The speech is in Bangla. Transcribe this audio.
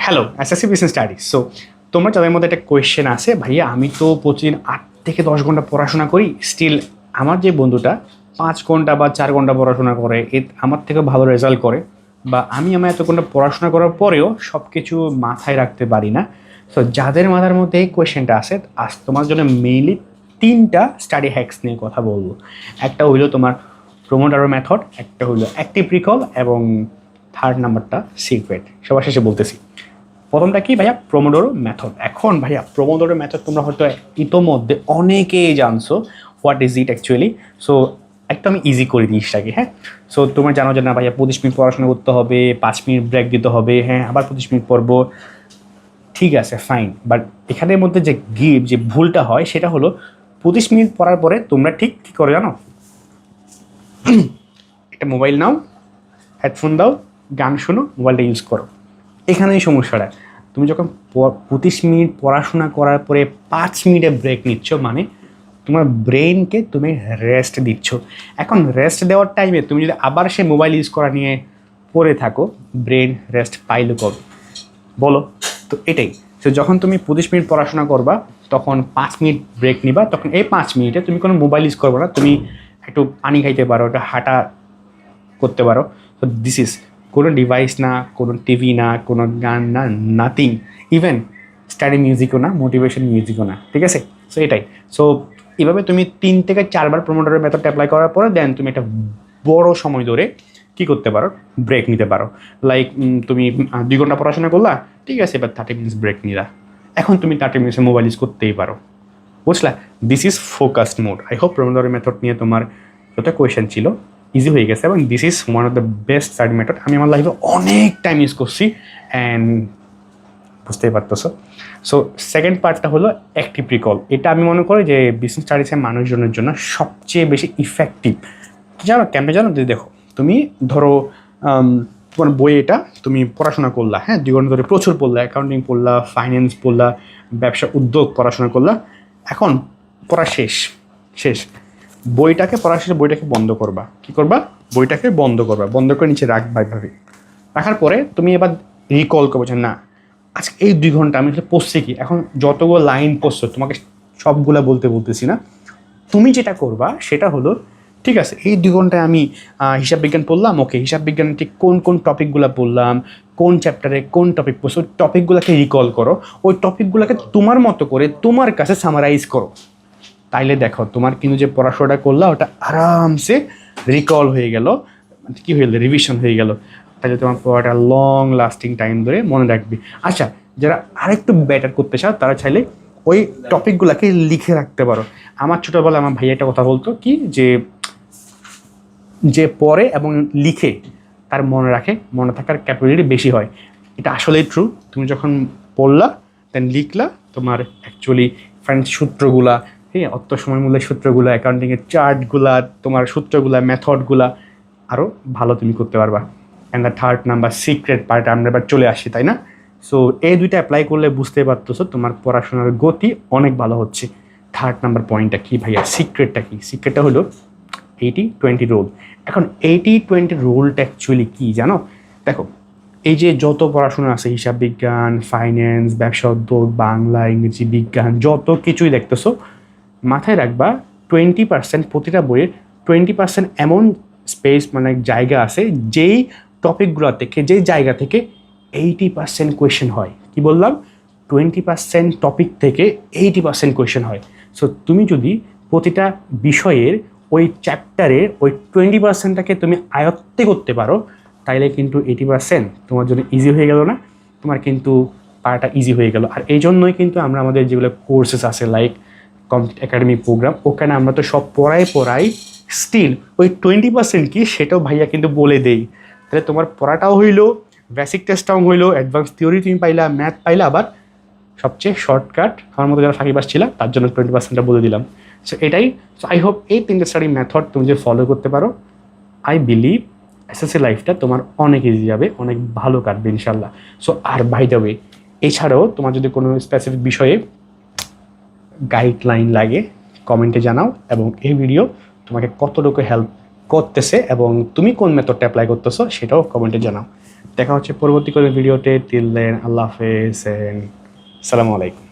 Hello SSC business studies. So তোমরা যাদের মধ্যে একটা কোয়েশ্চেন আছে, ভাইয়া আমি তো প্রতিদিন 8 থেকে 10 ঘন্টা পড়াশোনা করি, স্টিল আমার যে বন্ধুটা 5 ঘন্টা বা 4 ঘন্টা পড়াশোনা করে আমার থেকে ভালো রেজাল্ট করে, বা আমার এত ঘন্টা পড়াশোনা করার পরেও সব কিছু মাথায় রাখতে পারি না। সো যাদের মাথার মধ্যে এই কোয়েশ্চেনটা আছে, আজ তোমার জন্য মেইনলি 3টা স্টাডি হ্যাকস নিয়ে কথা বলবো। একটা হইলো তোমার প্রোমোডোরো মেথড, একটা হইলো অ্যাক্টিভ রিকল, এবং থার্ড নাম্বারটা সিক্রেট। সবার শেষে বলতেছি প্রথমটা কি ভাইয়া, প্রোমোডোরো মেথড। এখন ভাইয়া প্রোমোডোরো মেথড তোমরা হয়তো ইতোমধ্যে অনেকেই জানছো what is it actually. So একটু আমি ইজি করে দিই জিনিসটাকে। হ্যাঁ, সো তোমরা জানো যে না ভাইয়া 25 মিনিট পড়াশোনা করতে হবে, 5 মিনিট ব্রেক দিতে হবে, হ্যাঁ আবার 25 মিনিট পড়বো, ঠিক আছে ফাইন। বাট এখানের মধ্যে যে ভুলটা হয় সেটা হলো 25 মিনিট পড়ার পরে তোমরা ঠিক কী করে জানো, একটা মোবাইল নাও, হেডফোন দাও, গান শোনো, মোবাইলটা ইউজ করো। এখানেই সমস্যাটা। তুমি যখন 25 মিনিট পড়াশোনা করার পরে 5 মিনিটে ব্রেক নিচ্ছ, মানে তোমার ব্রেইনকে তুমি রেস্ট দিচ্ছ। এখন রেস্ট দেওয়ার টাইমে তুমি যদি আবার সে মোবাইল ইউজ করা নিয়ে পড়ে থাকো, ব্রেন রেস্ট পাইলো কবে বলো? তো এটাই। তো যখন তুমি 25 মিনিট পড়াশোনা করবা, তখন 5 মিনিট ব্রেক নিবা, তখন এই 5 মিনিটে তুমি কোনো মোবাইল ইউজ করবে না, তুমি একটু পানি খাইতে পারো, একটু হাঁটা করতে পারো। তো দিস ইজ কোনো ডিভাইস না, কোনো টিভি না, কোনো গান না, নাথিং, ইভেন স্টাডি মিউজিকও না, মোটিভেশন মিউজিকও না, ঠিক আছে? সো এটাই। সো এভাবে তুমি 3 থেকে 4 বার প্রোমোডোরো মেথড অ্যাপ্লাই করার পরে দেন তুমি একটা বড় সময় ধরে কী করতে পারো, ব্রেক নিতে পারো। লাইক তুমি 2 ঘন্টা পড়াশোনা করলা, ঠিক আছে, এবার 30 মিনিটস ব্রেক নিলা। এখন তুমি 30 মিনিটসে মোবাইল ইউজ করতেই পারো, বুঝলা? This is focused mode. I hope Pomodoro method নিয়ে তোমার যত কোয়েশ্চেন ছিল ইজি হয়ে গেছে, এবং this is one of the best study method. আমি আমার লাইফে অনেক টাইম ইউজ করছি অ্যান্ড বুঝতেই পারতেছো। সো সেকেন্ড পার্টটা হলো অ্যাক্টিভ রিকল। এটা আমি মনে করি যে বিজনেস স্টাডিজের মানুষজনের জন্য সবচেয়ে বেশি ইফেক্টিভ। জানো কেমনে জানো? যদি দেখো তুমি ধরো তোমার বই, এটা তুমি পড়াশোনা করলা, হ্যাঁ 2 ঘন্টা ধরে প্রচুর পড়লা, অ্যাকাউন্টিং পড়লা, ফাইন্যান্স পড়লা, ব্যবসা উদ্যোগ পড়াশোনা করলা। এখন পড়া শেষ শেষ বইটাকে পড়া শেষে বইটাকে বন্ধ করবা। কী করবা? বইটাকে বন্ধ করবা, বন্ধ করে নিচে রাখবা। এইভাবে রাখার পরে তুমি এবার রিকল করবো যে না, আজকে এই 2 ঘন্টা আমি আসলে পড়ছি কি। এখন যতগুলো লাইন পড়ছো, তোমাকে সবগুলা বলতেছি না, তুমি যেটা করবা সেটা হলো, ঠিক আছে এই 2 ঘন্টায় আমি হিসাব বিজ্ঞান পড়লাম, ওকে হিসাব বিজ্ঞানে ঠিক কোন কোন টপিকগুলো পড়লাম, কোন চ্যাপ্টারে কোন টপিক পড়ছো, ওই টপিকগুলোকে রিকল করো, ওই টপিকগুলোকে তোমার মতো করে তোমার কাছে সামারাইজ করো। তাইলে দেখো তোমার কিন্তু যে পড়াশোনাটা করলা ওটা আরামসে রিকল হয়ে গেল, কী হয়ে গেল, রিভিশন হয়ে গেল। তাহলে তোমার পড়াটা লং লাস্টিং টাইম ধরে মনে রাখবে। আচ্ছা, যারা আরেকটু বেটার করতে চাও তারা চাইলে ওই টপিকগুলোকে লিখে রাখতে পারো। আমার ছোটোবেলায় আমার ভাইয়া একটা কথা বলতো কি, যে পড়ে এবং লিখে তার মনে রাখে, মনে থাকার ক্যাপাবিলিটি বেশি হয়। এটা আসলেই ট্রু। তুমি যখন পড়লা দেন লিখলা, তোমার অ্যাকচুয়ালি ফাইন্যান্স সূত্রগুলা, ঠিক আছে, অর্থ সময় মূল্যের সূত্রগুলা, অ্যাকাউন্টিংয়ের চার্টগুলা, তোমার সূত্রগুলা, মেথডগুলা আরও ভালো তুমি করতে পারবা। And the third number secret part আমরা এবার চলে আসি, তাই না? সো এই দুইটা অ্যাপ্লাই করলে বুঝতে পারতেছো তোমার পড়াশোনার গতি অনেক ভালো হচ্ছে। থার্ড নাম্বার পয়েন্টটা কী ভাইয়া, সিক্রেটটা কী? সিক্রেটটা হলো 80-20 রুল। এখন 80-20 রুলটা অ্যাকচুয়ালি কী জানো? দেখো এই যে যত পড়াশোনা আছে, হিসাব বিজ্ঞান, ফাইন্যান্স, ব্যবসা উদ্যোগ, বাংলা, ইংরেজি, বিজ্ঞান, যত কিছুই দেখতেছো, মাথায় রাখবা 20% প্রতিটা বইয়ের 20% এমন স্পেস, মানে জায়গা আছে যেই টপিকগুলো থেকে, যেই জায়গা থেকে 80% কোয়েশ্চেন হয়। কি বললাম? 20% টপিক থেকে 80% কোয়েশ্চেন হয়। সো তুমি যদি প্রতিটা বিষয়ের ওই চ্যাপ্টারের ওই 20%টাকে তুমি আয়ত্তে করতে পারো, তাইলে কিন্তু 80% তোমার জন্য ইজি হয়ে গেল না? তোমার কিন্তু পারাটা ইজি হয়ে গেল। আর এই জন্যই কিন্তু আমরা আমাদের যেগুলো কোর্সেস আছে লাইক কমপ্লিট একাডেমি প্রোগ্রাম, ওখানে আমরা তো সব পড়াই স্টিল ওই 20% কি সেটাও ভাইয়া কিন্তু বলে দেই। তাহলে তোমার পড়াটাও হইলো, বেসিক টেস্টটাও হইলো, অ্যাডভান্স থিওরি তুমি পাইলা, ম্যাথ পাইলা, আবার সবচেয়ে শর্টকাট আমার মতো যারা ফাঁকিবাজ ছিল তার জন্য 20%টা বলে দিলাম। সো এটাই। সো আই হোপ এই 3টে স্টাডি মেথড তুমি যে ফলো করতে পারো, আই বিলিভ এসএসসি লাইফটা তোমার অনেক ইজি যাবে, অনেক ভালো কাটবে ইনশাল্লাহ। সো আর বাই দ্য ওয়ে, এছাড়াও তোমার যদি কোনো স্পেসিফিক বিষয়ে গাইডলাইন লাগে কমেন্টে জানাও, এবং এই ভিডিও তোমাকে কতটুকু হেল্প করতেছে এবং তুমি কোন মেথডটা অ্যাপ্লাই করতেছো সেটাও কমেন্টে জানাও। দেখা হচ্ছে পরবর্তী কোনো ভিডিওতে। টিল দেন আল্লাহ হাফেজ এন্ড আসসালামু আলাইকুম।